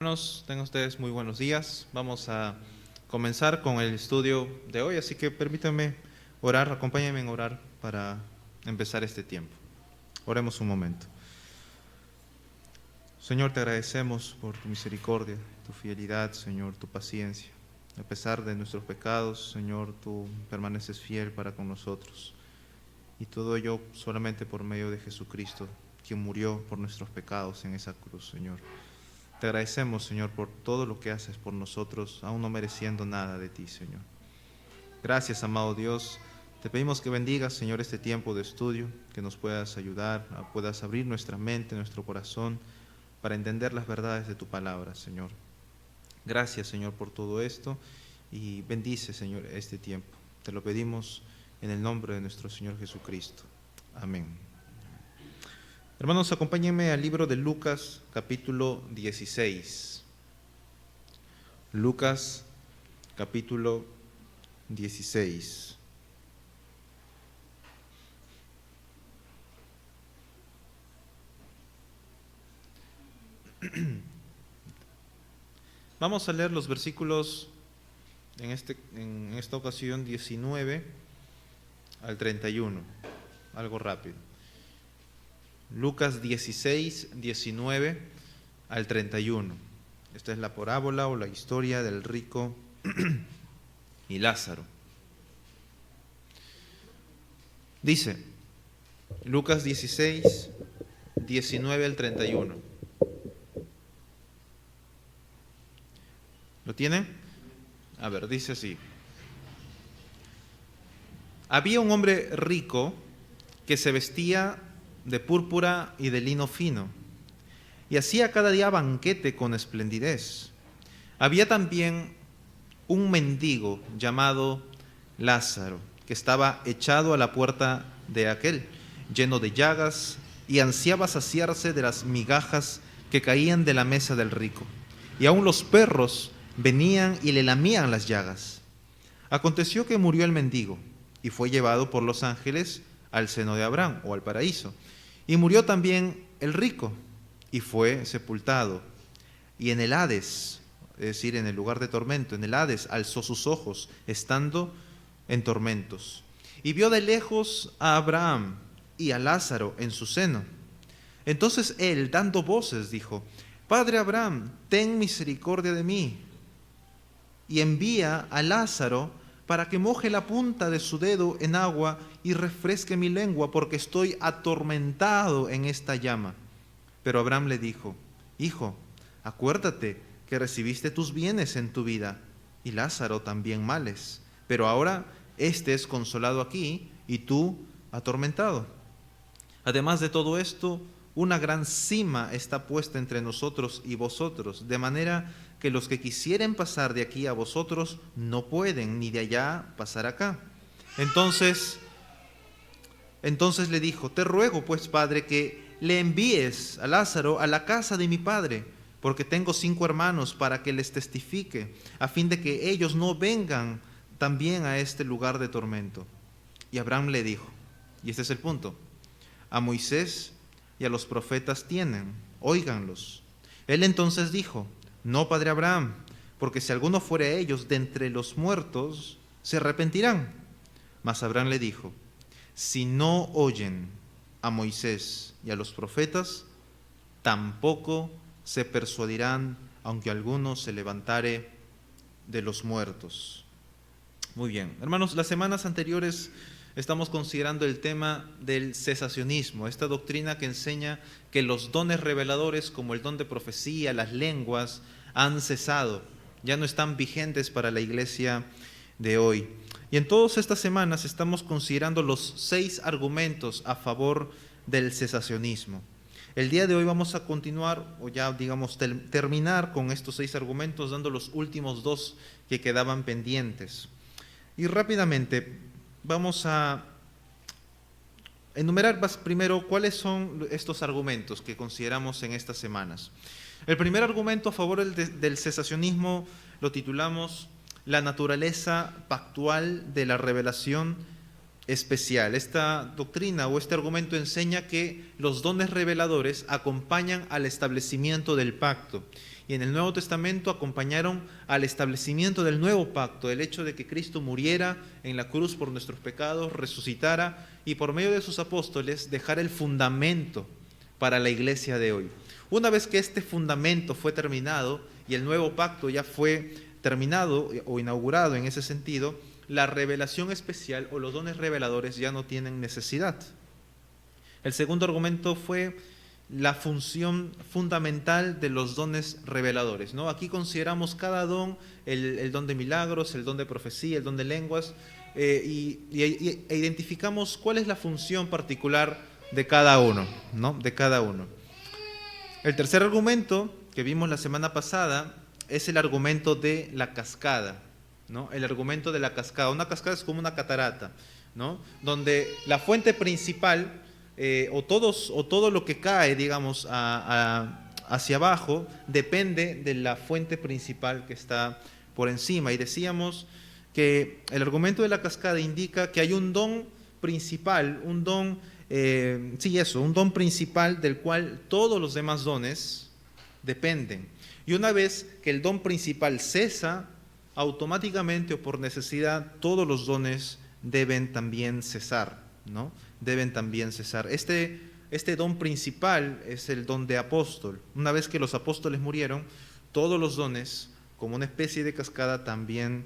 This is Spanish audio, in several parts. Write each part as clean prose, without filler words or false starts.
Hermanos, tengan ustedes muy buenos días. Vamos a comenzar con el estudio de hoy, así que permítanme orar, acompáñenme en orar para empezar este tiempo. Oremos un momento. Señor, te agradecemos por tu misericordia, tu fidelidad, Señor, tu paciencia. A pesar de nuestros pecados, Señor, tú permaneces fiel para con nosotros. Y todo ello solamente por medio de Jesucristo, quien murió por nuestros pecados en esa cruz, Señor. Te agradecemos, Señor, por todo lo que haces por nosotros, aún no mereciendo nada de ti, Señor. Gracias, amado Dios. Te pedimos que bendigas, Señor, este tiempo de estudio, que nos puedas ayudar, puedas abrir nuestra mente, nuestro corazón, para entender las verdades de tu palabra, Señor. Gracias, Señor, por todo esto y bendice, Señor, este tiempo. Te lo pedimos en el nombre de nuestro Señor Jesucristo. Amén. Hermanos, acompáñenme al libro de Lucas, capítulo 16. Lucas, capítulo 16. Vamos a leer los versículos, en esta ocasión, 19 al 31. Algo rápido. Lucas 16, 19 al 31. Esta es la parábola o la historia del rico y Lázaro. Dice, Lucas 16, 19 al 31. ¿Lo tienen? A ver, dice así. Había un hombre rico que se vestía de púrpura y de lino fino, y hacía cada día banquete con esplendidez. Había también un mendigo llamado Lázaro, que estaba echado a la puerta de aquel, lleno de llagas, y ansiaba saciarse de las migajas que caían de la mesa del rico. Y aun los perros venían y le lamían las llagas. Aconteció que murió el mendigo, y fue llevado por los ángeles al seno de Abraham, o al paraíso. Y murió también el rico, y fue sepultado. Y en el Hades, es decir, en el lugar de tormento, en el Hades alzó sus ojos, estando en tormentos. Y vio de lejos a Abraham y a Lázaro en su seno. Entonces él, dando voces, dijo: Padre Abraham, ten misericordia de mí, y envía a Lázaro para que moje la punta de su dedo en agua y refresque mi lengua, porque estoy atormentado en esta llama. Pero Abraham le dijo: Hijo, acuérdate que recibiste tus bienes en tu vida, y Lázaro también males, pero ahora éste es consolado aquí, y tú atormentado. Además de todo esto, una gran sima está puesta entre nosotros y vosotros, de manera que los que quisieren pasar de aquí a vosotros no pueden, ni de allá pasar acá. Entonces le dijo: Te ruego pues, Padre, que le envíes a Lázaro a la casa de mi padre, porque tengo 5 hermanos, para que les testifique, a fin de que ellos no vengan también a este lugar de tormento. Y Abraham le dijo, y este es el punto: a Moisés y a los profetas tienen, óiganlos. Él entonces dijo: No, padre Abraham, porque si alguno fuere a ellos de entre los muertos, se arrepentirán. Mas Abraham le dijo: Si no oyen a Moisés y a los profetas, tampoco se persuadirán, aunque alguno se levantare de los muertos. Muy bien, hermanos, las semanas anteriores estamos considerando el tema del cesacionismo, esta doctrina que enseña que los dones reveladores, como el don de profecía, las lenguas, han cesado, ya no están vigentes para la iglesia de hoy. Y en todas estas semanas estamos considerando los 6 argumentos a favor del cesacionismo. El día de hoy vamos a continuar, o ya digamos terminar con estos 6 argumentos, dando los últimos 2 que quedaban pendientes. Y rápidamente vamos a enumerar primero cuáles son estos argumentos que consideramos en estas semanas. El primer argumento a favor del cesacionismo lo titulamos la naturaleza pactual de la revelación especial. Esta doctrina o este argumento enseña que los dones reveladores acompañan al establecimiento del pacto y en el Nuevo Testamento acompañaron al establecimiento del nuevo pacto, el hecho de que Cristo muriera en la cruz por nuestros pecados, resucitara y por medio de sus apóstoles dejara el fundamento para la iglesia de hoy. Una vez que este fundamento fue terminado y el nuevo pacto ya fue terminado o inaugurado en ese sentido, la revelación especial o los dones reveladores ya no tienen necesidad. El segundo argumento fue la función fundamental de los dones reveladores, ¿no? Aquí consideramos cada don, el don de milagros, el don de profecía, el don de lenguas, e identificamos cuál es la función particular de cada uno, ¿no? De cada uno. El tercer argumento que vimos la semana pasada es el argumento de la cascada, ¿no? El argumento de la cascada. Una cascada es como una catarata, ¿no? Donde la fuente principal o todo lo que cae, digamos, hacia abajo, depende de la fuente principal que está por encima. Y decíamos que el argumento de la cascada indica que hay un don principal, un don principal del cual todos los demás dones dependen. Y una vez que el don principal cesa, automáticamente o por necesidad, todos los dones deben también cesar, ¿no? Deben también cesar. Este don principal es el don de apóstol. Una vez que los apóstoles murieron, todos los dones, como una especie de cascada, también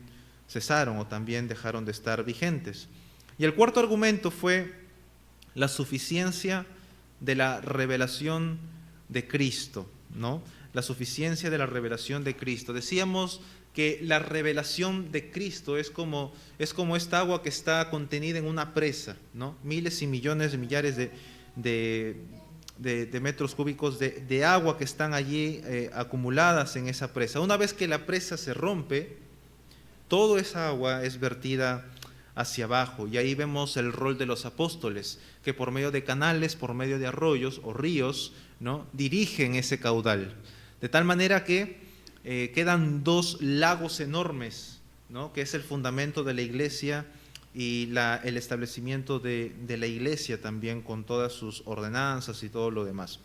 cesaron o también dejaron de estar vigentes. Y el cuarto argumento fue la suficiencia de la revelación de Cristo, ¿no? La suficiencia de la revelación de Cristo. Decíamos que la revelación de Cristo es como esta agua que está contenida en una presa, ¿no? Miles y millones de millares de metros cúbicos de agua que están allí acumuladas en esa presa. Una vez que la presa se rompe, toda esa agua es vertida hacia abajo, y ahí vemos el rol de los apóstoles, que por medio de canales, por medio de arroyos o ríos, ¿no? Dirigen ese caudal, de tal manera que quedan dos lagos enormes, ¿no? Que es el fundamento de la iglesia y el establecimiento de la iglesia también, con todas sus ordenanzas y todo lo demás.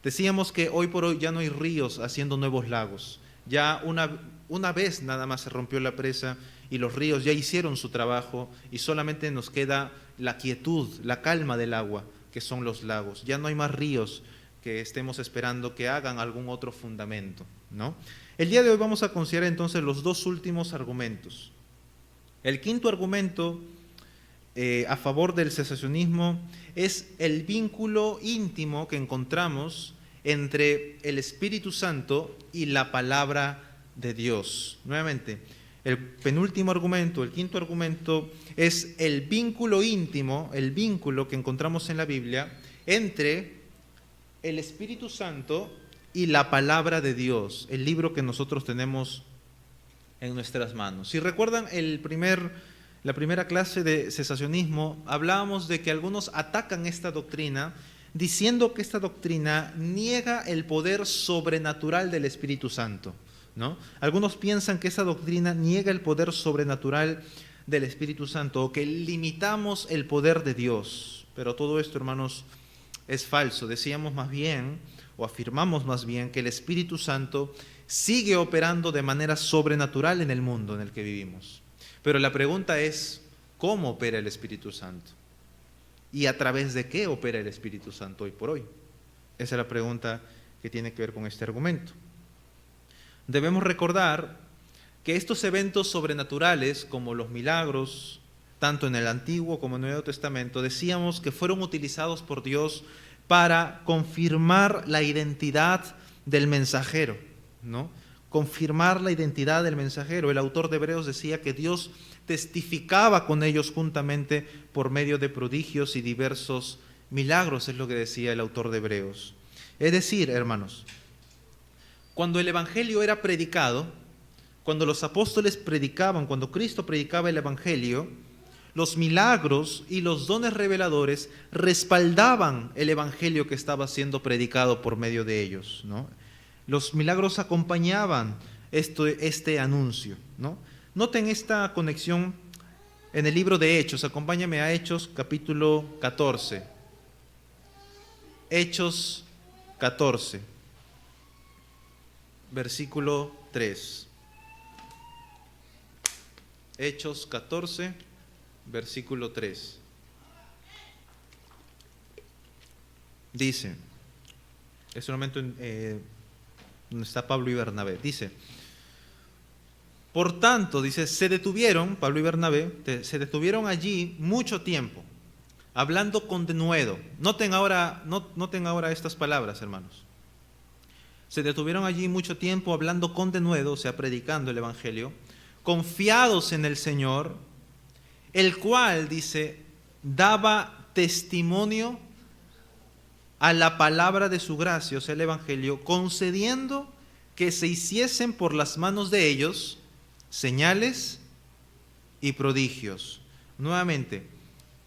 Decíamos que hoy por hoy ya no hay ríos haciendo nuevos lagos. Ya una vez nada más se rompió la presa y los ríos ya hicieron su trabajo, y solamente nos queda la quietud, la calma del agua, que son los lagos. Ya no hay más ríos que estemos esperando que hagan algún otro fundamento, ¿no? El día de hoy vamos a considerar entonces los dos últimos argumentos. El quinto argumento a favor del cesacionismo es el vínculo íntimo que encontramos entre el Espíritu Santo y la palabra de Dios. Nuevamente, el penúltimo argumento, el quinto argumento, es el vínculo íntimo, el vínculo que encontramos en la Biblia entre el Espíritu Santo y la palabra de Dios, el libro que nosotros tenemos en nuestras manos. Si recuerdan la primera clase de cesacionismo, hablábamos de que algunos atacan esta doctrina diciendo que esta doctrina niega el poder sobrenatural del Espíritu Santo, ¿no? Algunos piensan que esa doctrina niega el poder sobrenatural del Espíritu Santo, o que limitamos el poder de Dios. Pero todo esto, hermanos, es falso. Decíamos más bien, o afirmamos más bien, que el Espíritu Santo sigue operando de manera sobrenatural en el mundo en el que vivimos. Pero la pregunta es, ¿cómo opera el Espíritu Santo? ¿Y a través de qué opera el Espíritu Santo hoy por hoy? Esa es la pregunta que tiene que ver con este argumento. Debemos recordar que estos eventos sobrenaturales, como los milagros, tanto en el Antiguo como en el Nuevo Testamento, decíamos que fueron utilizados por Dios para confirmar la identidad del mensajero, ¿no? Confirmar la identidad del mensajero. El autor de Hebreos decía que Dios testificaba con ellos juntamente por medio de prodigios y diversos milagros, es lo que decía el autor de Hebreos. Es decir, hermanos, cuando el Evangelio era predicado, cuando los apóstoles predicaban, cuando Cristo predicaba el Evangelio, los milagros y los dones reveladores respaldaban el Evangelio que estaba siendo predicado por medio de ellos, ¿no? Los milagros acompañaban este anuncio, ¿no? Noten esta conexión en el libro de Hechos. Acompáñame a Hechos capítulo 14. Hechos 14. versículo 3. Hechos 14, versículo 3. Dice, es un momento donde está Pablo y Bernabé. Dice, por tanto, dice, se detuvieron, Pablo y Bernabé, se detuvieron allí mucho tiempo, hablando con denuedo. Noten ahora estas palabras, hermanos. Se detuvieron allí mucho tiempo hablando con denuedo, o sea, predicando el Evangelio, confiados en el Señor, el cual, dice, daba testimonio a la palabra de su gracia, o sea, el Evangelio, concediendo que se hiciesen por las manos de ellos señales y prodigios. Nuevamente,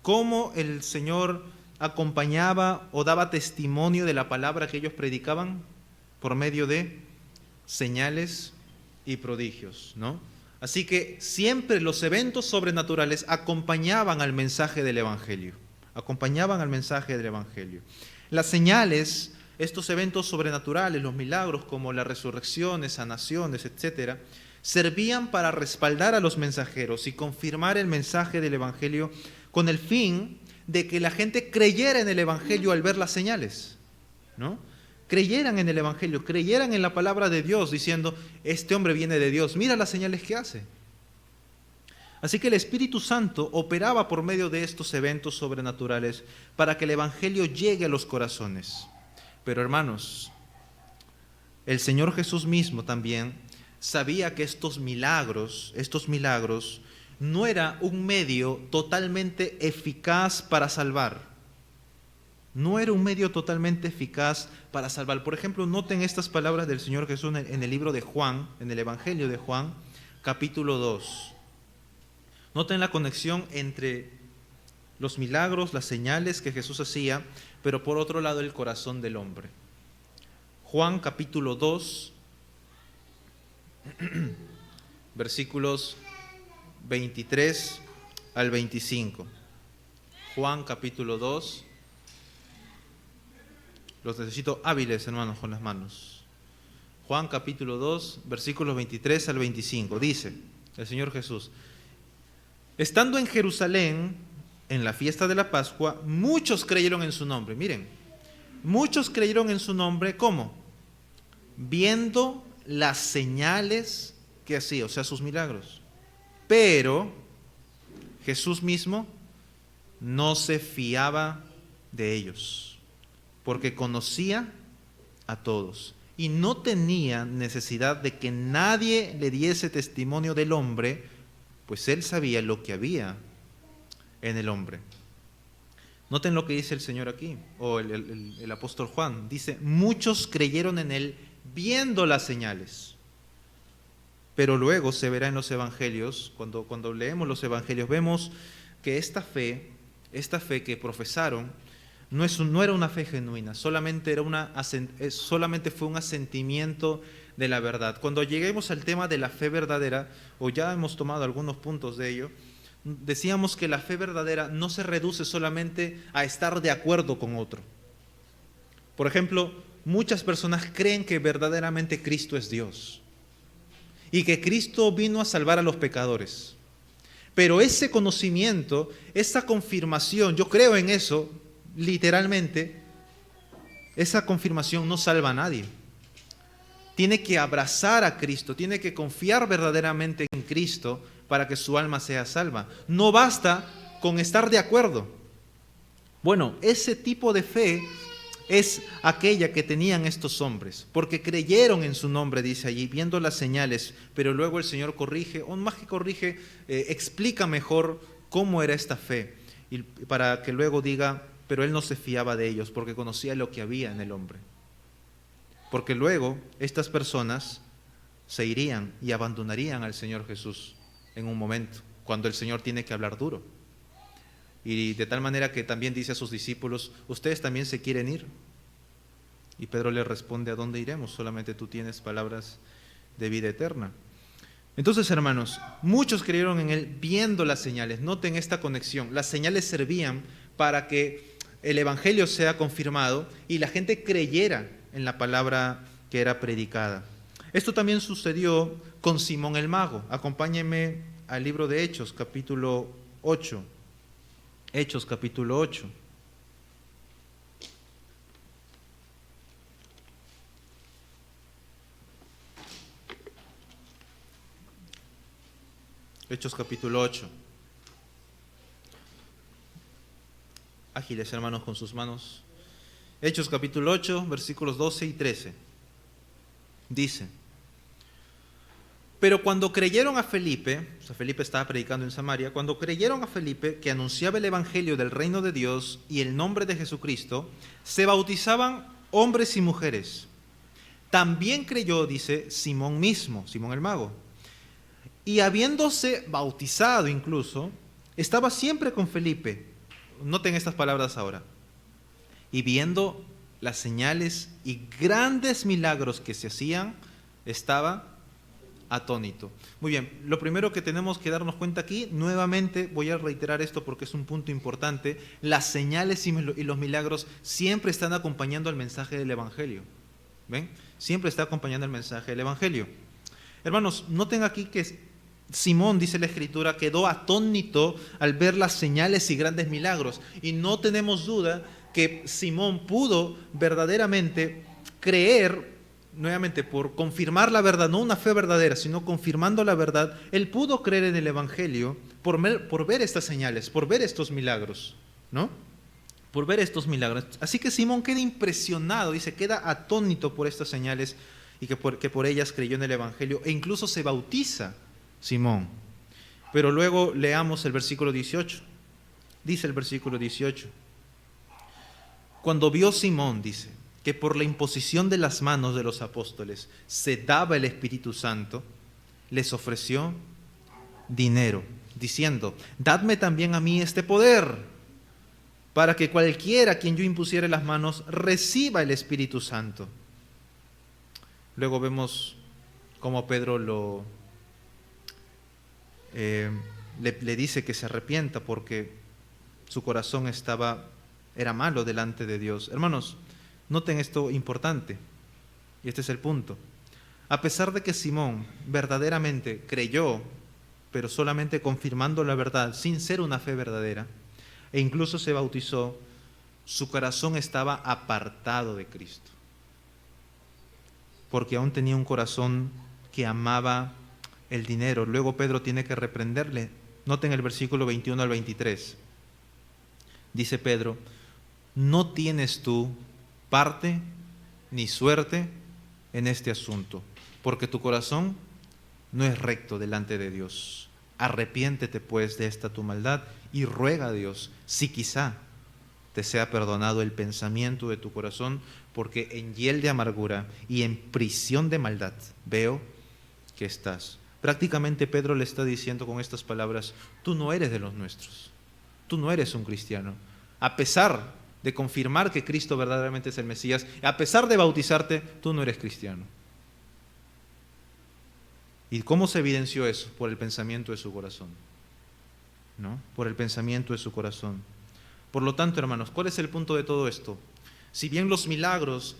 ¿cómo el Señor acompañaba o daba testimonio de la palabra que ellos predicaban? Por medio de señales y prodigios, ¿no? Así que siempre los eventos sobrenaturales acompañaban al mensaje del Evangelio. Acompañaban al mensaje del Evangelio. Las señales, estos eventos sobrenaturales, los milagros como las resurrecciones, sanaciones, etcétera, servían para respaldar a los mensajeros y confirmar el mensaje del Evangelio con el fin de que la gente creyera en el Evangelio al ver las señales, ¿no? Creyeran en el Evangelio, creyeran en la palabra de Dios, diciendo, este hombre viene de Dios, mira las señales que hace. Así que el Espíritu Santo operaba por medio de estos eventos sobrenaturales para que el Evangelio llegue a los corazones. Pero hermanos, el Señor Jesús mismo también sabía que estos milagros no era un medio totalmente eficaz para salvar. No era un medio totalmente eficaz para salvar. Por ejemplo, noten estas palabras del Señor Jesús en el libro de Juan, en el Evangelio de Juan, capítulo 2. Noten la conexión entre los milagros, las señales que Jesús hacía, pero por otro lado el corazón del hombre. Juan capítulo 2, versículos 23 al 25. Juan capítulo 2. Los necesito hábiles, hermanos, con las manos. Juan capítulo 2, versículos 23 al 25. Dice el Señor Jesús: estando en Jerusalén, en la fiesta de la Pascua, muchos creyeron en su nombre. Miren, muchos creyeron en su nombre, ¿cómo? Viendo las señales que hacía, o sea, sus milagros. Pero Jesús mismo no se fiaba de ellos, porque conocía a todos y no tenía necesidad de que nadie le diese testimonio del hombre, pues él sabía lo que había en el hombre. Noten lo que dice el Señor aquí, o el apóstol Juan. Dice, muchos creyeron en él viendo las señales. Pero luego se verá en los evangelios, cuando leemos los evangelios, vemos que esta fe que profesaron, no era una fe genuina, solamente fue un asentimiento de la verdad. Cuando lleguemos al tema de la fe verdadera, o ya hemos tomado algunos puntos de ello, decíamos que la fe verdadera no se reduce solamente a estar de acuerdo con otro. Por ejemplo, muchas personas creen que verdaderamente Cristo es Dios y que Cristo vino a salvar a los pecadores. Pero ese conocimiento, esa confirmación, yo creo en eso, literalmente, esa confirmación no salva a nadie. Tiene que abrazar a Cristo, tiene que confiar verdaderamente en Cristo para que su alma sea salva. No basta con estar de acuerdo. Bueno, ese tipo de fe es aquella que tenían estos hombres, porque creyeron en su nombre, dice allí, viendo las señales, pero luego el Señor corrige, o más que corrige, explica mejor cómo era esta fe, y para que luego diga, pero él no se fiaba de ellos, porque conocía lo que había en el hombre. Porque luego estas personas se irían y abandonarían al Señor Jesús en un momento, cuando el Señor tiene que hablar duro. Y de tal manera que también dice a sus discípulos, ustedes también se quieren ir. Y Pedro le responde, ¿a dónde iremos? Solamente tú tienes palabras de vida eterna. Entonces, hermanos, muchos creyeron en él viendo las señales. Noten esta conexión. Las señales servían para que el evangelio sea confirmado y la gente creyera en la palabra que era predicada. Esto también sucedió con Simón el Mago. Acompáñenme al libro de Hechos, capítulo 8. Hechos, capítulo 8. Hechos, capítulo 8. Ágiles, hermanos, con sus manos. Hechos, capítulo 8, versículos 12 y 13. Dice: pero cuando creyeron a Felipe, o sea, Felipe estaba predicando en Samaria, cuando creyeron a Felipe, que anunciaba el evangelio del reino de Dios y el nombre de Jesucristo, se bautizaban hombres y mujeres. También creyó, dice, Simón mismo, Simón el Mago. Y habiéndose bautizado incluso, estaba siempre con Felipe. Noten estas palabras ahora. Y viendo las señales y grandes milagros que se hacían, estaba atónito. Muy bien, lo primero que tenemos que darnos cuenta aquí, nuevamente voy a reiterar esto porque es un punto importante, las señales y los milagros siempre están acompañando al mensaje del Evangelio. ¿Ven? Siempre está acompañando el mensaje del Evangelio. Hermanos, noten aquí que Simón, dice la Escritura, quedó atónito al ver las señales y grandes milagros. Y no tenemos duda que Simón pudo verdaderamente creer, nuevamente por confirmar la verdad, no una fe verdadera, sino confirmando la verdad, él pudo creer en el Evangelio por ver estas señales, por ver estos milagros, ¿no? Por ver estos milagros. Así que Simón queda impresionado, dice, queda atónito por estas señales y que por ellas creyó en el Evangelio e incluso se bautiza Simón. Pero luego leamos el versículo 18. Dice el versículo 18. Cuando vio Simón, dice, que por la imposición de las manos de los apóstoles se daba el Espíritu Santo, les ofreció dinero, diciendo: dadme también a mí este poder, para que cualquiera a quien yo impusiere las manos reciba el Espíritu Santo. Luego vemos cómo Pedro le dice que se arrepienta porque su corazón era malo delante de Dios. Hermanos, noten esto importante, y este es el punto. A pesar de que Simón verdaderamente creyó, pero solamente confirmando la verdad, sin ser una fe verdadera, e incluso se bautizó, su corazón estaba apartado de Cristo, porque aún tenía un corazón que amaba el dinero. Luego Pedro tiene que reprenderle. Noten el versículo 21 al 23. Dice Pedro: no tienes tú parte ni suerte en este asunto, porque tu corazón no es recto delante de Dios. Arrepiéntete pues de esta tu maldad y ruega a Dios si quizá te sea perdonado el pensamiento de tu corazón, porque en hiel de amargura y en prisión de maldad veo que estás. Prácticamente Pedro le está diciendo con estas palabras: tú no eres de los nuestros, tú no eres un cristiano. A pesar de confirmar que Cristo verdaderamente es el Mesías, a pesar de bautizarte, tú no eres cristiano. ¿Y cómo se evidenció eso? Por el pensamiento de su corazón, ¿no? Por el pensamiento de su corazón. Por lo tanto, hermanos, ¿cuál es el punto de todo esto? Si bien los milagros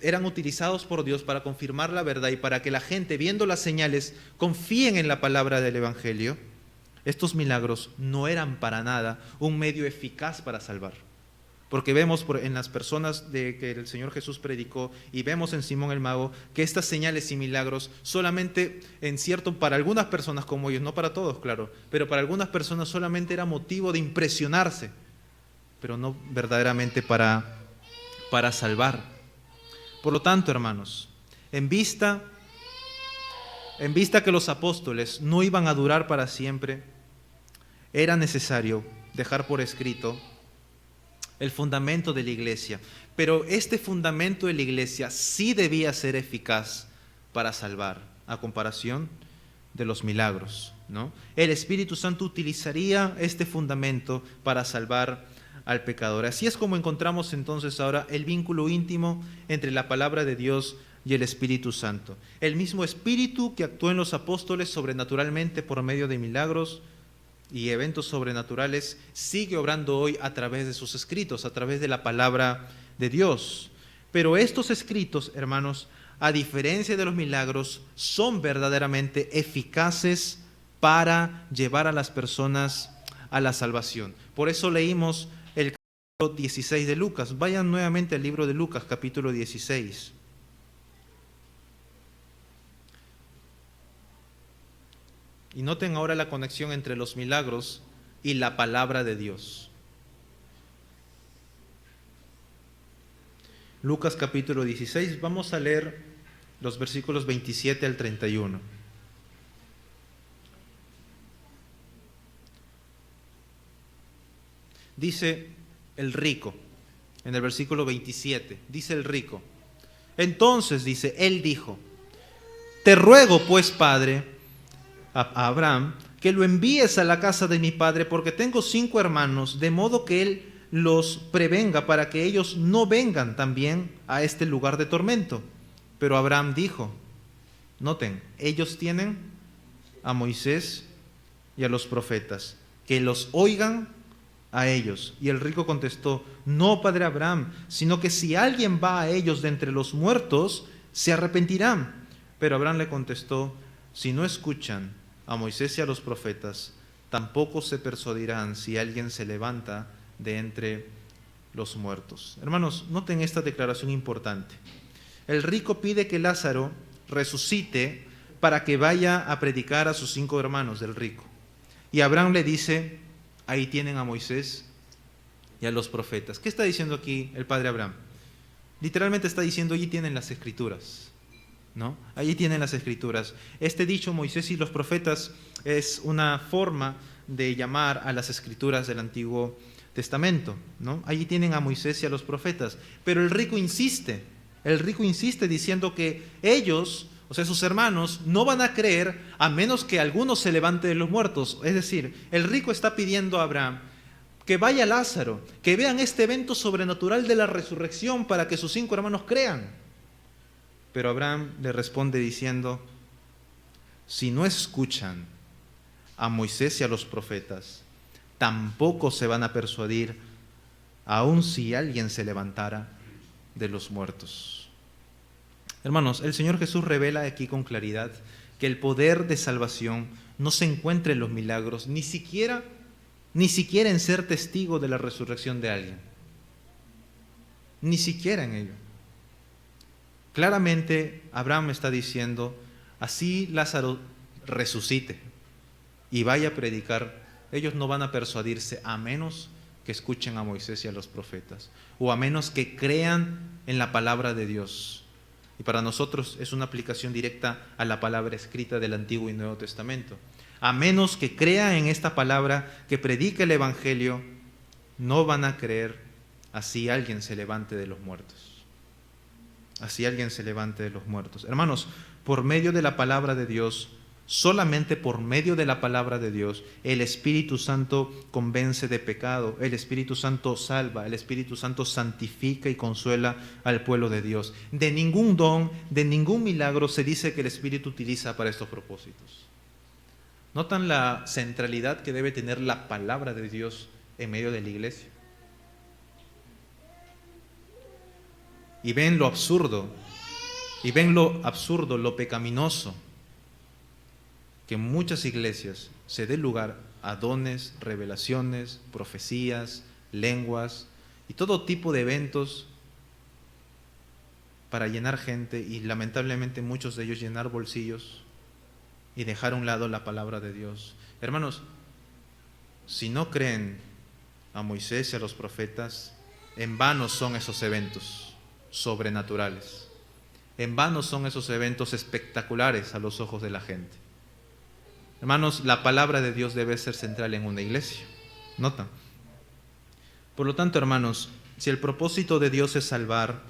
eran utilizados por Dios para confirmar la verdad y para que la gente, viendo las señales, confíen en la palabra del Evangelio, estos milagros no eran para nada un medio eficaz para salvar. Porque vemos en las personas que el Señor Jesús predicó y vemos en Simón el Mago que estas señales y milagros solamente para algunas personas como ellos, no para todos, claro, pero para algunas personas solamente era motivo de impresionarse, pero no verdaderamente para salvar. Por lo tanto, hermanos, en vista que los apóstoles no iban a durar para siempre, era necesario dejar por escrito el fundamento de la iglesia. Pero este fundamento de la iglesia sí debía ser eficaz para salvar, a comparación de los milagros, ¿no? El Espíritu Santo utilizaría este fundamento para salvar al pecador. Así es como encontramos entonces ahora el vínculo íntimo entre la palabra de Dios y el Espíritu Santo. El mismo Espíritu que actuó en los apóstoles sobrenaturalmente por medio de milagros y eventos sobrenaturales, sigue obrando hoy a través de sus escritos, a través de la palabra de Dios. Pero estos escritos, hermanos, a diferencia de los milagros, son verdaderamente eficaces para llevar a las personas a la salvación. Por eso leímos el capítulo 16 de Lucas. Vayan nuevamente al libro de Lucas, capítulo 16. Y noten ahora la conexión entre los milagros y la palabra de Dios. Lucas capítulo 16, vamos a leer los versículos 27 al 31. Dice el rico, en el versículo 27, dice el rico. Entonces, dice, él dijo, te ruego pues, Padre, a Abraham, que lo envíes a la casa de mi padre, porque tengo 5 hermanos, de modo que él los prevenga para que ellos no vengan también a este lugar de tormento. Pero Abraham dijo, noten, ellos tienen a Moisés y a los profetas, que los oigan a ellos. Y el rico contestó, no, padre Abraham, sino que si alguien va a ellos de entre los muertos, se arrepentirán. Pero Abraham le contestó, si no escuchan a Moisés y a los profetas, tampoco se persuadirán si alguien se levanta de entre los muertos. Hermanos, noten esta declaración importante. El rico pide que Lázaro resucite para que vaya a predicar a sus 5 hermanos del rico. Y Abraham le dice, ahí tienen a Moisés y a los profetas. ¿Qué está diciendo aquí el padre Abraham? Literalmente está diciendo, allí tienen las escrituras, ¿no? Allí tienen las escrituras. Este dicho, Moisés y los profetas, es una forma de llamar a las escrituras del Antiguo Testamento, ¿no? Allí tienen a Moisés y a los profetas. Pero el rico insiste diciendo que ellos, o sea, sus hermanos, no van a creer a menos que alguno se levante de los muertos. Es decir, el rico está pidiendo a Abraham que vaya Lázaro, que vean este evento sobrenatural de la resurrección para que sus 5 hermanos crean. Pero Abraham le responde diciendo, si no escuchan a Moisés y a los profetas, tampoco se van a persuadir, aun si alguien se levantara de los muertos. Hermanos, el Señor Jesús revela aquí con claridad que el poder de salvación no se encuentra en los milagros, ni siquiera en ser testigo de la resurrección de alguien. Ni siquiera en ello. Claramente, Abraham está diciendo, así Lázaro resucite y vaya a predicar, ellos no van a persuadirse a menos que escuchen a Moisés y a los profetas, o a menos que crean en la palabra de Dios. Y para nosotros es una aplicación directa a la palabra escrita del Antiguo y Nuevo Testamento. A menos que crean en esta palabra que predica el Evangelio, no van a creer así alguien se levante de los muertos. Así alguien se levante de los muertos. Hermanos, por medio de la palabra de Dios, solamente por medio de la palabra de Dios, el Espíritu Santo convence de pecado, el Espíritu Santo salva, el Espíritu Santo santifica y consuela al pueblo de Dios. De ningún don, de ningún milagro se dice que el Espíritu utiliza para estos propósitos. ¿Notan la centralidad que debe tener la palabra de Dios en medio de la iglesia? Y ven lo absurdo, lo pecaminoso, que en muchas iglesias se dé lugar a dones, revelaciones, profecías, lenguas y todo tipo de eventos para llenar gente y lamentablemente muchos de ellos llenar bolsillos y dejar a un lado la palabra de Dios. Hermanos, si no creen a Moisés y a los profetas, en vano son esos eventos sobrenaturales. En vano son esos eventos espectaculares a los ojos de la gente. Hermanos, la palabra de Dios debe ser central en una iglesia. ¿Notan? Por lo tanto, hermanos, si el propósito de Dios es salvar,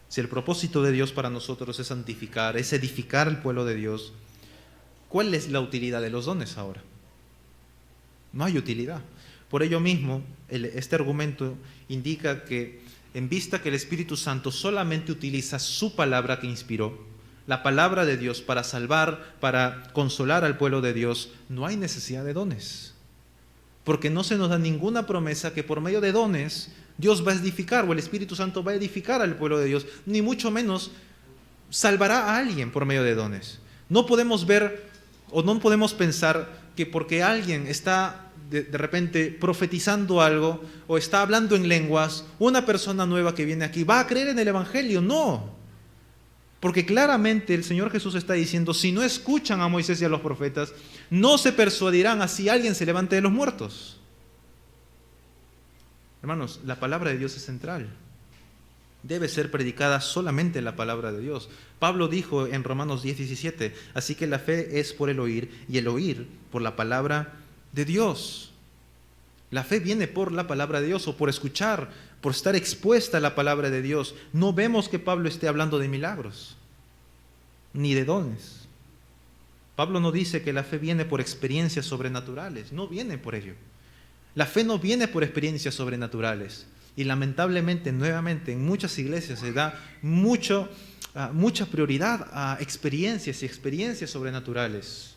si el propósito de Dios para nosotros es santificar, es edificar al pueblo de Dios, ¿cuál es la utilidad de los dones ahora? No hay utilidad. Por ello mismo, este argumento indica que en vista que el Espíritu Santo solamente utiliza su palabra que inspiró, la palabra de Dios para salvar, para consolar al pueblo de Dios, no hay necesidad de dones. Porque no se nos da ninguna promesa que por medio de dones Dios va a edificar o el Espíritu Santo va a edificar al pueblo de Dios, ni mucho menos salvará a alguien por medio de dones. No podemos ver o no podemos pensar que porque alguien está de repente profetizando algo o está hablando en lenguas, una persona nueva que viene aquí va a creer en el Evangelio. No, porque claramente el Señor Jesús está diciendo, si no escuchan a Moisés y a los profetas, no se persuadirán así alguien se levante de los muertos. Hermanos, la palabra de Dios es central. Debe ser predicada solamente la palabra de Dios. Pablo dijo en Romanos 10:17, así que la fe es por el oír y el oír por la palabra de Dios. La fe viene por la palabra de Dios o por escuchar, por estar expuesta a la palabra de Dios. No vemos que Pablo esté hablando de milagros, ni de dones. Pablo no dice que la fe viene por experiencias sobrenaturales, no viene por ello. La fe no viene por experiencias sobrenaturales. Y lamentablemente, nuevamente, en muchas iglesias se da mucha prioridad a experiencias y experiencias sobrenaturales,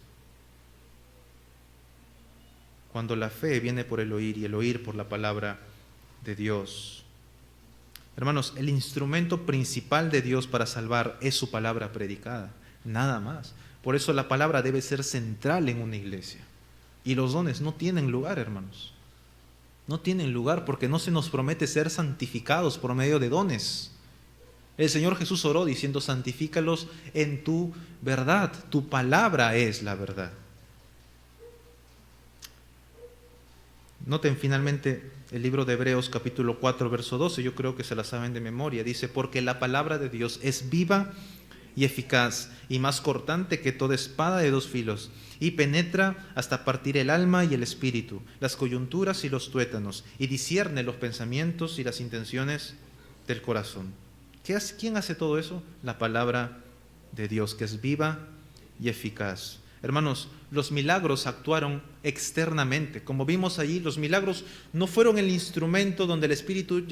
cuando la fe viene por el oír y el oír por la palabra de Dios. Hermanos, el instrumento principal de Dios para salvar es su palabra predicada, nada más. Por eso la palabra debe ser central en una iglesia. Y los dones no tienen lugar, hermanos. No tienen lugar porque no se nos promete ser santificados por medio de dones. El Señor Jesús oró diciendo, santifícalos en tu verdad. Tu palabra es la verdad. Noten finalmente el libro de Hebreos capítulo 4, verso 12. Yo creo que se la saben de memoria. Dice, porque la palabra de Dios es viva y eficaz y más cortante que toda espada de dos filos, y penetra hasta partir el alma y el espíritu, las coyunturas y los tuétanos, y discierne los pensamientos y las intenciones del corazón. ¿Quién hace todo eso? La palabra de Dios, que es viva y eficaz. Hermanos, los milagros actuaron externamente. Como vimos allí, los milagros no fueron el instrumento donde el Espíritu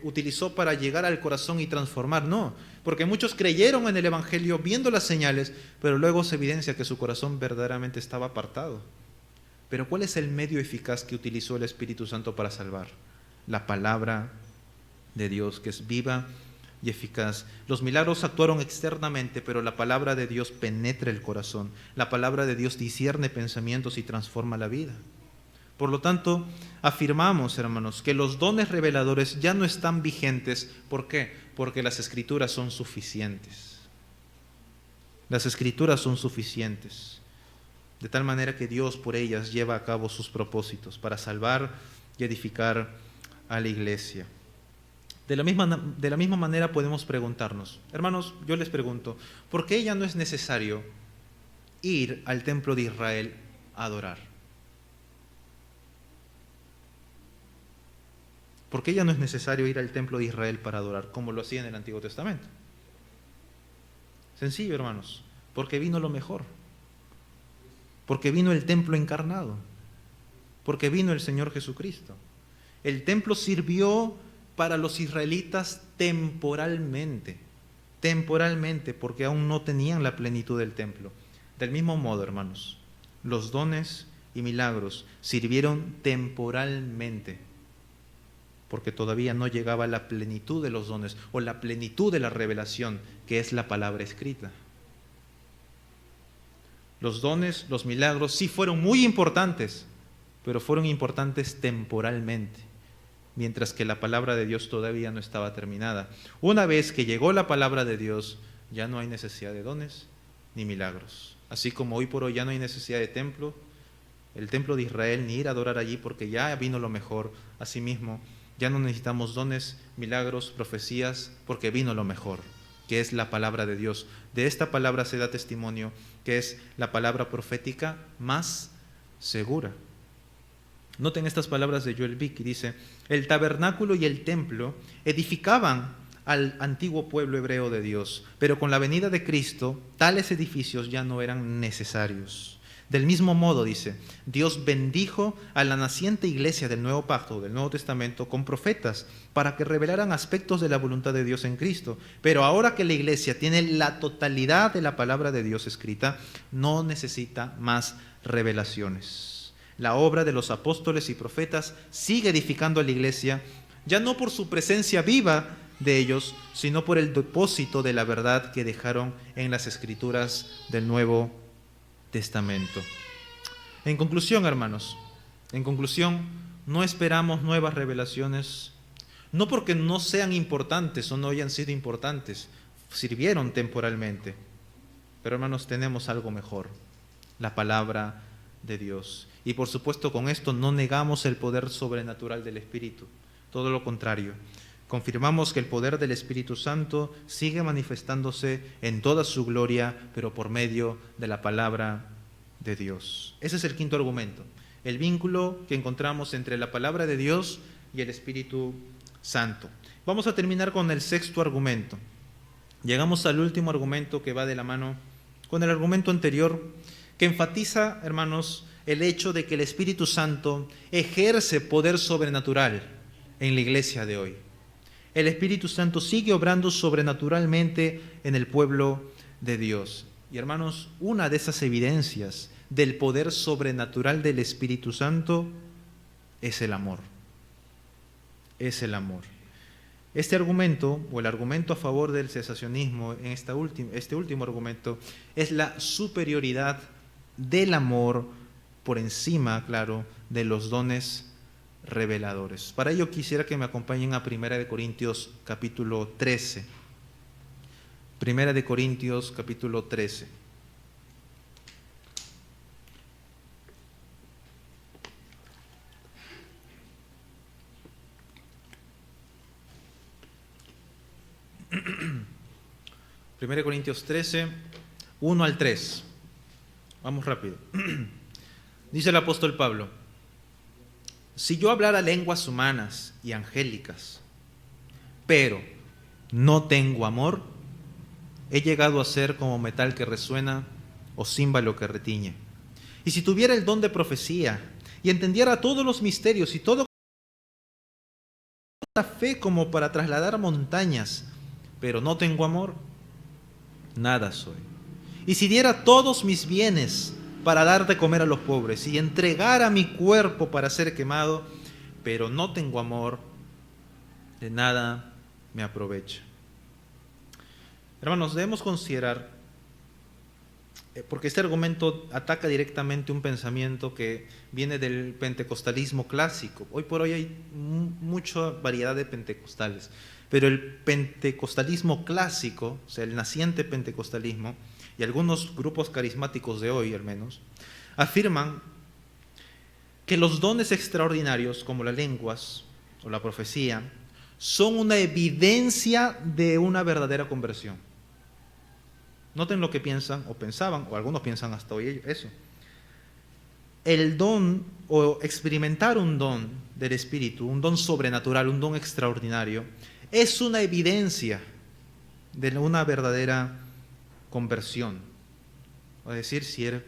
utilizó para llegar al corazón y transformar, no. Porque muchos creyeron en el Evangelio viendo las señales, pero luego se evidencia que su corazón verdaderamente estaba apartado. Pero ¿cuál es el medio eficaz que utilizó el Espíritu Santo para salvar? La palabra de Dios, que es viva y eficaz. Los milagros actuaron externamente, pero la palabra de Dios penetra el corazón. La palabra de Dios discierne pensamientos y transforma la vida. Por lo tanto, afirmamos, hermanos, que los dones reveladores ya no están vigentes. ¿Por qué? Porque las Escrituras son suficientes. Las Escrituras son suficientes. De tal manera que Dios por ellas lleva a cabo sus propósitos para salvar y edificar a la iglesia. De la misma manera podemos preguntarnos, hermanos, yo les pregunto, ¿por qué ya no es necesario ir al templo de Israel a adorar? ¿Por qué ya no es necesario ir al templo de Israel para adorar, como lo hacía en el Antiguo Testamento? Sencillo, hermanos, porque vino lo mejor, porque vino el templo encarnado, porque vino el Señor Jesucristo. El templo sirvió para los israelitas temporalmente, porque aún no tenían la plenitud del templo. Del mismo modo, hermanos, los dones y milagros sirvieron temporalmente, porque todavía no llegaba la plenitud de los dones o la plenitud de la revelación, que es la palabra escrita. Los dones, los milagros sí fueron muy importantes, pero fueron importantes temporalmente, mientras que la palabra de Dios todavía no estaba terminada. Una vez que llegó la palabra de Dios, ya no hay necesidad de dones ni milagros. Así como hoy por hoy ya no hay necesidad de templo, el templo de Israel, ni ir a adorar allí porque ya vino lo mejor. Asimismo, ya no necesitamos dones, milagros, profecías, porque vino lo mejor, que es la palabra de Dios. De esta palabra se da testimonio, que es la palabra profética más segura. Noten estas palabras de Joel Bick, y dice, el tabernáculo y el templo edificaban al antiguo pueblo hebreo de Dios, pero con la venida de Cristo, tales edificios ya no eran necesarios. Del mismo modo, dice, Dios bendijo a la naciente iglesia del Nuevo Pacto, del Nuevo Testamento, con profetas, para que revelaran aspectos de la voluntad de Dios en Cristo. Pero ahora que la iglesia tiene la totalidad de la palabra de Dios escrita, no necesita más revelaciones. La obra de los apóstoles y profetas sigue edificando a la iglesia, ya no por su presencia viva, de ellos, sino por el depósito de la verdad que dejaron en las Escrituras del Nuevo Testamento. En conclusión, hermanos, no esperamos nuevas revelaciones, no porque no sean importantes o no hayan sido importantes, sirvieron temporalmente, pero hermanos, tenemos algo mejor, la palabra de Dios. Y por supuesto, con esto no negamos el poder sobrenatural del Espíritu, todo lo contrario. Confirmamos que el poder del Espíritu Santo sigue manifestándose en toda su gloria, pero por medio de la palabra de Dios. Ese es el quinto argumento, el vínculo que encontramos entre la palabra de Dios y el Espíritu Santo. Vamos a terminar con el sexto argumento. Llegamos al último argumento que va de la mano con el argumento anterior, que enfatiza, hermanos, el hecho de que el Espíritu Santo ejerce poder sobrenatural en la iglesia de hoy. El Espíritu Santo sigue obrando sobrenaturalmente en el pueblo de Dios. Y hermanos, una de esas evidencias del poder sobrenatural del Espíritu Santo es el amor. Es el amor. Este argumento, o el argumento a favor del cesacionismo, en este último argumento, es la superioridad del amor por encima, claro, de los dones reveladores. Para ello quisiera que me acompañen a 1 Corintios capítulo 13. 1 Corintios capítulo 13. Primera Corintios 13, 1 al 3. Vamos rápido. Dice el apóstol Pablo: si yo hablara lenguas humanas y angélicas, pero no tengo amor, he llegado a ser como metal que resuena o címbalo que retiñe. Y si tuviera el don de profecía y entendiera todos los misterios y todo la fe como para trasladar montañas, pero no tengo amor, nada soy. Y si diera todos mis bienes para dar de comer a los pobres y entregara mi cuerpo para ser quemado, pero no tengo amor, de nada me aprovecha. Hermanos, debemos considerar, porque este argumento ataca directamente un pensamiento que viene del pentecostalismo clásico. Hoy por hoy hay mucha variedad de pentecostales, pero el pentecostalismo clásico, o sea, el naciente pentecostalismo, y algunos grupos carismáticos de hoy al menos, afirman que los dones extraordinarios, como las lenguas o la profecía, son una evidencia de una verdadera conversión. Noten lo que piensan o pensaban, o algunos piensan hasta hoy eso. El don o experimentar un don del Espíritu, un don sobrenatural, un don extraordinario, es una evidencia de una verdadera conversión, es decir, si eres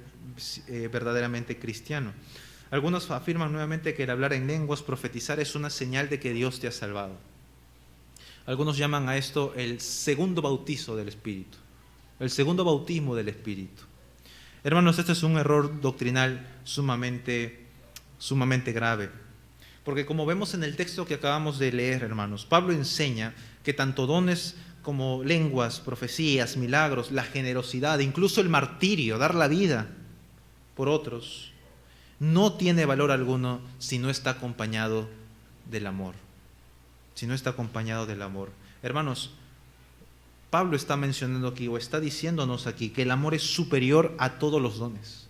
verdaderamente cristiano. Algunos afirman nuevamente que el hablar en lenguas, profetizar, es una señal de que Dios te ha salvado. Algunos llaman a esto el segundo bautizo del Espíritu, el segundo bautismo del Espíritu. Hermanos, este es un error doctrinal sumamente grave, porque como vemos en el texto que acabamos de leer, hermanos, Pablo enseña que tanto dones como lenguas, profecías, milagros, la generosidad, incluso el martirio, dar la vida por otros, no tiene valor alguno si no está acompañado del amor. Si no está acompañado del amor. Hermanos, Pablo está mencionando aquí, o está diciéndonos aquí, que el amor es superior a todos los dones.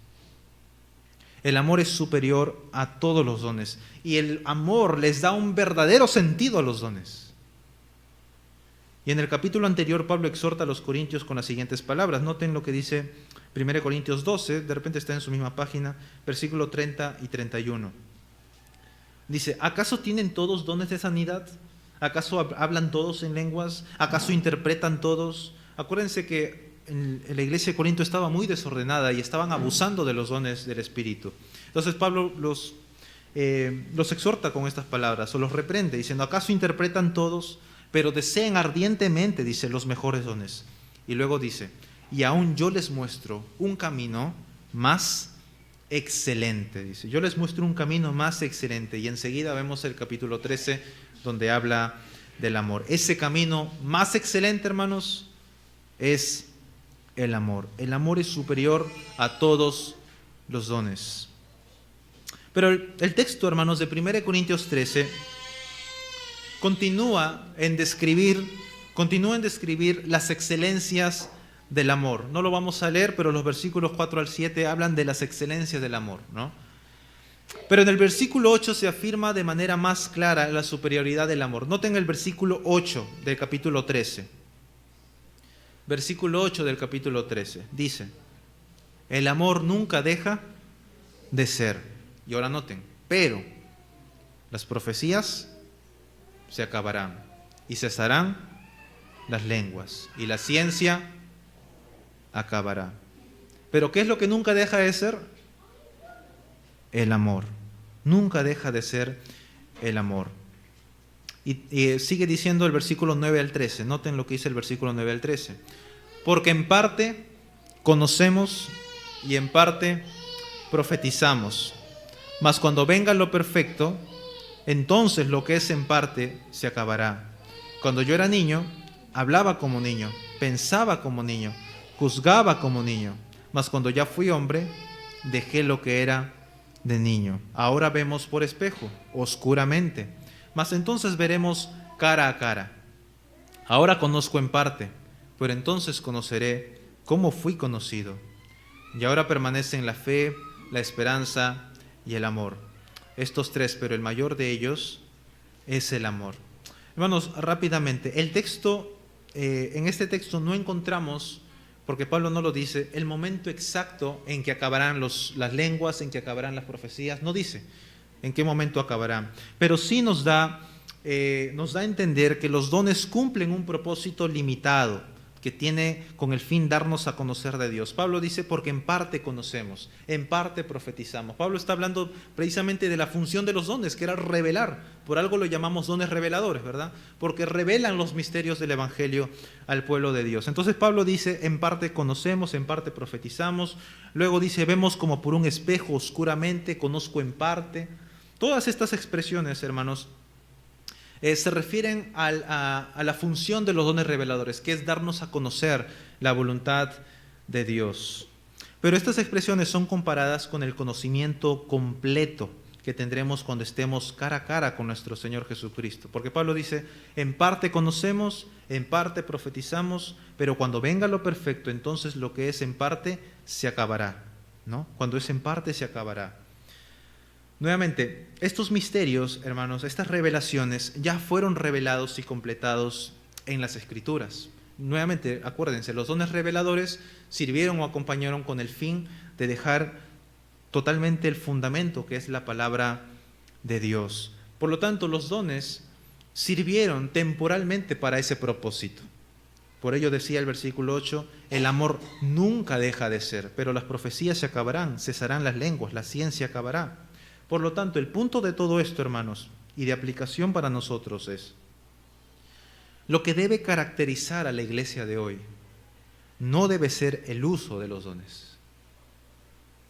El amor es superior a todos los dones. Y el amor les da un verdadero sentido a los dones. Y en el capítulo anterior Pablo exhorta a los corintios con las siguientes palabras. Noten lo que dice 1 Corintios 12, de repente está en su misma página, versículo 30 y 31. Dice: ¿acaso tienen todos dones de sanidad? ¿Acaso hablan todos en lenguas? ¿Acaso interpretan todos? Acuérdense que en la iglesia de Corinto estaba muy desordenada y estaban abusando de los dones del Espíritu. Entonces Pablo los exhorta con estas palabras, o los reprende, diciendo: ¿acaso interpretan todos? Pero deseen ardientemente, dice, los mejores dones. Y luego dice: y aún yo les muestro un camino más excelente, dice. Yo les muestro un camino más excelente. Y enseguida vemos el capítulo 13, donde habla del amor. Ese camino más excelente, hermanos, es el amor. El amor es superior a todos los dones. Pero el texto, hermanos, de 1 Corintios 13 continúa en describir las excelencias del amor. No lo vamos a leer, pero los versículos 4 al 7 hablan de las excelencias del amor, ¿no? Pero en el versículo 8 se afirma de manera más clara la superioridad del amor. Noten el versículo 8 del capítulo 13. Versículo 8 del capítulo 13. Dice: el amor nunca deja de ser. Y ahora noten: pero las profecías se acabarán y cesarán las lenguas y la ciencia acabará. Pero ¿qué es lo que nunca deja de ser? El amor. Nunca deja de ser el amor. Y sigue diciendo el versículo 9 al 13. Noten lo que dice el versículo 9 al 13. Porque en parte conocemos y en parte profetizamos. Mas cuando venga lo perfecto, entonces lo que es en parte se acabará. Cuando yo era niño, hablaba como niño, pensaba como niño, juzgaba como niño. Mas cuando ya fui hombre, dejé lo que era de niño. Ahora vemos por espejo, oscuramente, mas entonces veremos cara a cara. Ahora conozco en parte, pero entonces conoceré cómo fui conocido. Y ahora permanecen la fe, la esperanza y el amor. Estos tres, pero el mayor de ellos es el amor. Hermanos, rápidamente, el texto, en este texto no encontramos, porque Pablo no lo dice, el momento exacto en que acabarán las lenguas, en que acabarán las profecías. No dice en qué momento acabarán. Pero sí nos da a entender que los dones cumplen un propósito limitado, que tiene con el fin darnos a conocer de Dios. Pablo dice: porque en parte conocemos, en parte profetizamos. Pablo está hablando precisamente de la función de los dones, que era revelar. Por algo lo llamamos dones reveladores, ¿verdad? Porque revelan los misterios del Evangelio al pueblo de Dios. Entonces Pablo dice: en parte conocemos, en parte profetizamos. Luego dice: vemos como por un espejo oscuramente, conozco en parte. Todas estas expresiones, hermanos, se refieren a la función de los dones reveladores, que es darnos a conocer la voluntad de Dios. Pero estas expresiones son comparadas con el conocimiento completo que tendremos cuando estemos cara a cara con nuestro Señor Jesucristo. Porque Pablo dice: en parte conocemos, en parte profetizamos, pero cuando venga lo perfecto, entonces lo que es en parte se acabará, ¿no? Cuando es en parte se acabará. Nuevamente, estos misterios, hermanos, estas revelaciones ya fueron revelados y completados en las Escrituras. Nuevamente, acuérdense, los dones reveladores sirvieron o acompañaron con el fin de dejar totalmente el fundamento, que es la palabra de Dios. Por lo tanto, los dones sirvieron temporalmente para ese propósito. Por ello decía el versículo 8, el amor nunca deja de ser, pero las profecías se acabarán, cesarán las lenguas, la ciencia acabará. Por lo tanto, el punto de todo esto, hermanos, y de aplicación para nosotros es: lo que debe caracterizar a la iglesia de hoy no debe ser el uso de los dones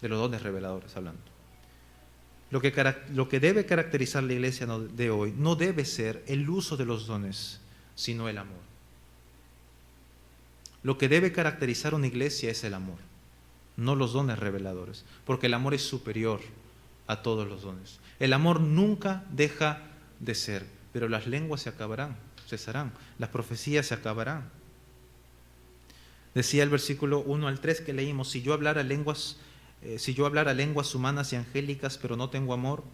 reveladores hablando. Lo que debe caracterizar a la iglesia de hoy no debe ser el uso de los dones, sino el amor. Lo que debe caracterizar una iglesia es el amor, no los dones reveladores, porque el amor es superior a todos los dones. El amor nunca deja de ser, pero las lenguas se acabarán, cesarán, las profecías se acabarán. Decía el versículo 1 al 3 que leímos: si yo hablara lenguas humanas y angélicas, pero no tengo amor,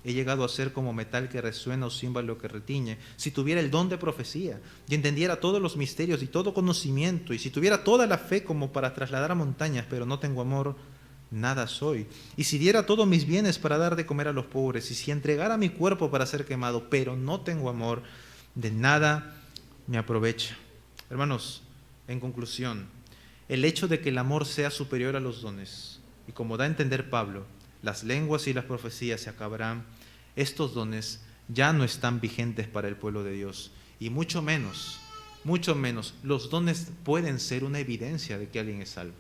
he llegado a ser como metal que resuena o címbalo que retiñe. Si tuviera el don de profecía y entendiera todos los misterios y todo conocimiento, y si tuviera toda la fe como para trasladar a montañas, pero no tengo amor, nada soy. Y si diera todos mis bienes para dar de comer a los pobres, y si entregara mi cuerpo para ser quemado, pero no tengo amor, de nada me aprovecha. Hermanos, en conclusión, el hecho de que el amor sea superior a los dones, y como da a entender Pablo, las lenguas y las profecías se acabarán, estos dones ya no están vigentes para el pueblo de Dios, y mucho menos, los dones pueden ser una evidencia de que alguien es salvo.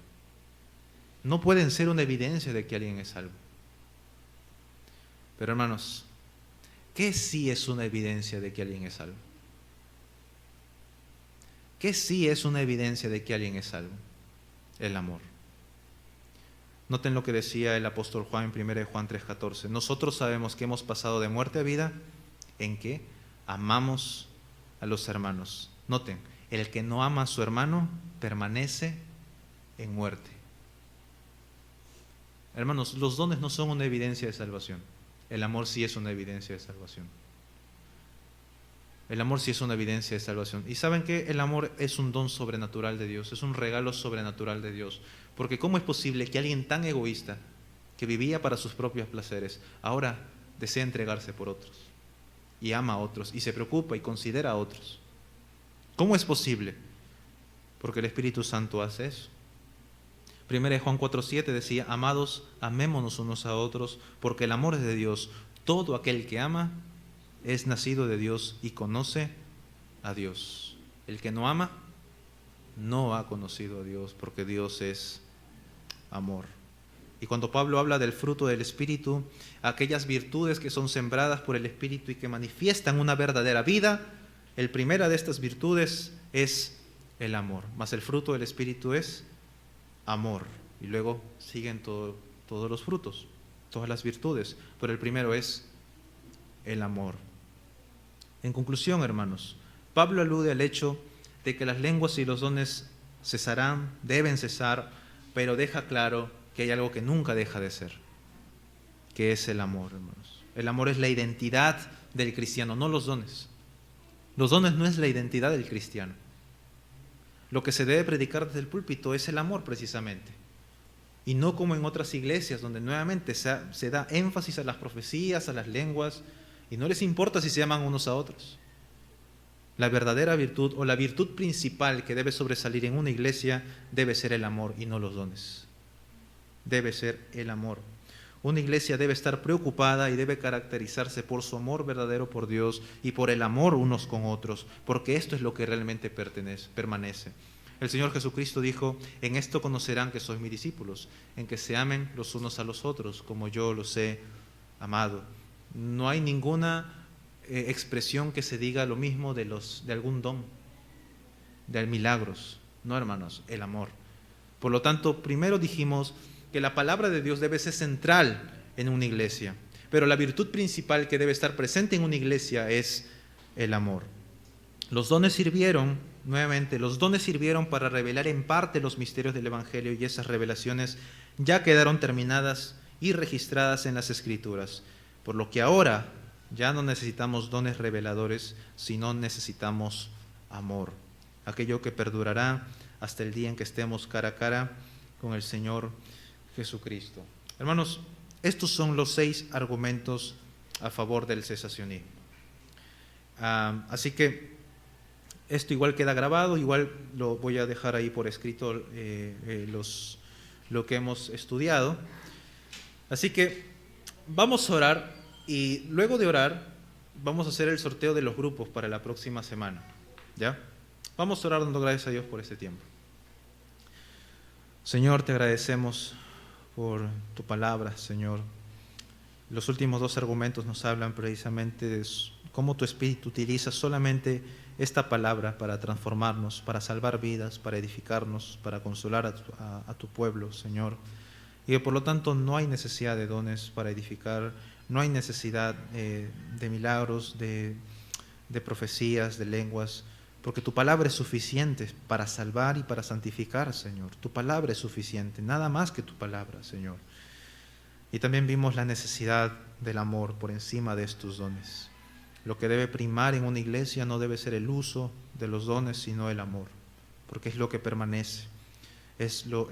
No pueden ser una evidencia de que alguien es salvo. Pero hermanos, ¿qué sí es una evidencia de que alguien es salvo? ¿Qué sí es una evidencia de que alguien es salvo? El amor. Noten lo que decía el apóstol Juan en 1 Juan 3:14. Nosotros sabemos que hemos pasado de muerte a vida en que amamos a los hermanos. Noten, el que no ama a su hermano permanece en muerte. Hermanos, los dones no son una evidencia de salvación. El amor sí es una evidencia de salvación. El amor sí es una evidencia de salvación. ¿Y saben qué? El amor es un don sobrenatural de Dios, es un regalo sobrenatural de Dios. Porque ¿cómo es posible que alguien tan egoísta, que vivía para sus propios placeres, ahora desea entregarse por otros? Y ama a otros, y se preocupa y considera a otros. ¿Cómo es posible? Porque el Espíritu Santo hace eso. 1 Juan 4:7 decía: amados, amémonos unos a otros, porque el amor es de Dios. Todo aquel que ama es nacido de Dios y conoce a Dios. El que no ama no ha conocido a Dios, porque Dios es amor. Y cuando Pablo habla del fruto del Espíritu, aquellas virtudes que son sembradas por el Espíritu y que manifiestan una verdadera vida, el primera de estas virtudes es el amor, mas el fruto del Espíritu es amor. Y luego siguen todos los frutos, todas las virtudes, pero el primero es el amor. En conclusión, hermanos, Pablo alude al hecho de que las lenguas y los dones cesarán, deben cesar, pero deja claro que hay algo que nunca deja de ser, que es el amor, hermanos. El amor es la identidad del cristiano, no los dones. Los dones no es la identidad del cristiano. Lo que se debe predicar desde el púlpito es el amor, precisamente. Y no como en otras iglesias, donde nuevamente se da énfasis a las profecías, a las lenguas, y no les importa si se aman unos a otros. La verdadera virtud, o la virtud principal que debe sobresalir en una iglesia, debe ser el amor y no los dones. Debe ser el amor. Una iglesia debe estar preocupada y debe caracterizarse por su amor verdadero por Dios y por el amor unos con otros, porque esto es lo que realmente permanece. El Señor Jesucristo dijo: en esto conocerán que sois mis discípulos, en que se amen los unos a los otros, como yo los he amado. No hay ninguna expresión que se diga lo mismo de algún don, de milagros. No, hermanos, el amor. Por lo tanto, primero dijimos que la palabra de Dios debe ser central en una iglesia, pero la virtud principal que debe estar presente en una iglesia es el amor. Los dones sirvieron para revelar en parte los misterios del Evangelio, y esas revelaciones ya quedaron terminadas y registradas en las Escrituras, por lo que ahora ya no necesitamos dones reveladores, sino necesitamos amor, aquello que perdurará hasta el día en que estemos cara a cara con el Señor Jesucristo. Hermanos, estos son los 6 argumentos a favor del cesacionismo. Así que esto igual queda grabado, igual lo voy a dejar ahí por escrito lo que hemos estudiado. Así que vamos a orar, y luego de orar vamos a hacer el sorteo de los grupos para la próxima semana. ¿Ya? Vamos a orar dando gracias a Dios por este tiempo. Señor, te agradecemos por tu palabra, Señor. Los últimos 2 argumentos nos hablan precisamente de cómo tu Espíritu utiliza solamente esta palabra para transformarnos, para salvar vidas, para edificarnos, para consolar a tu pueblo, Señor. Y que por lo tanto no hay necesidad de dones para edificar, no hay necesidad de milagros, de profecías, de lenguas, porque tu palabra es suficiente para salvar y para santificar, Señor. Tu palabra es suficiente, nada más que tu palabra, Señor. Y también vimos la necesidad del amor por encima de estos dones. Lo que debe primar en una iglesia no debe ser el uso de los dones, sino el amor, porque es lo que permanece, es lo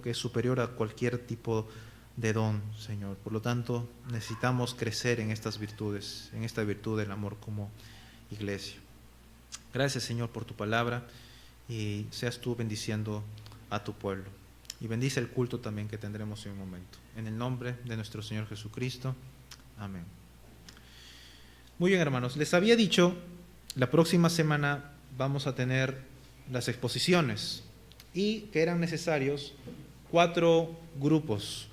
que es superior a cualquier tipo de don, Señor. Por lo tanto, necesitamos crecer en estas virtudes, en esta virtud del amor como iglesia. Gracias, Señor, por tu palabra, y seas tú bendiciendo a tu pueblo. Y bendice el culto también que tendremos en un momento. En el nombre de nuestro Señor Jesucristo. Amén. Muy bien, hermanos. Les había dicho, la próxima semana vamos a tener las exposiciones y que eran necesarios 4 grupos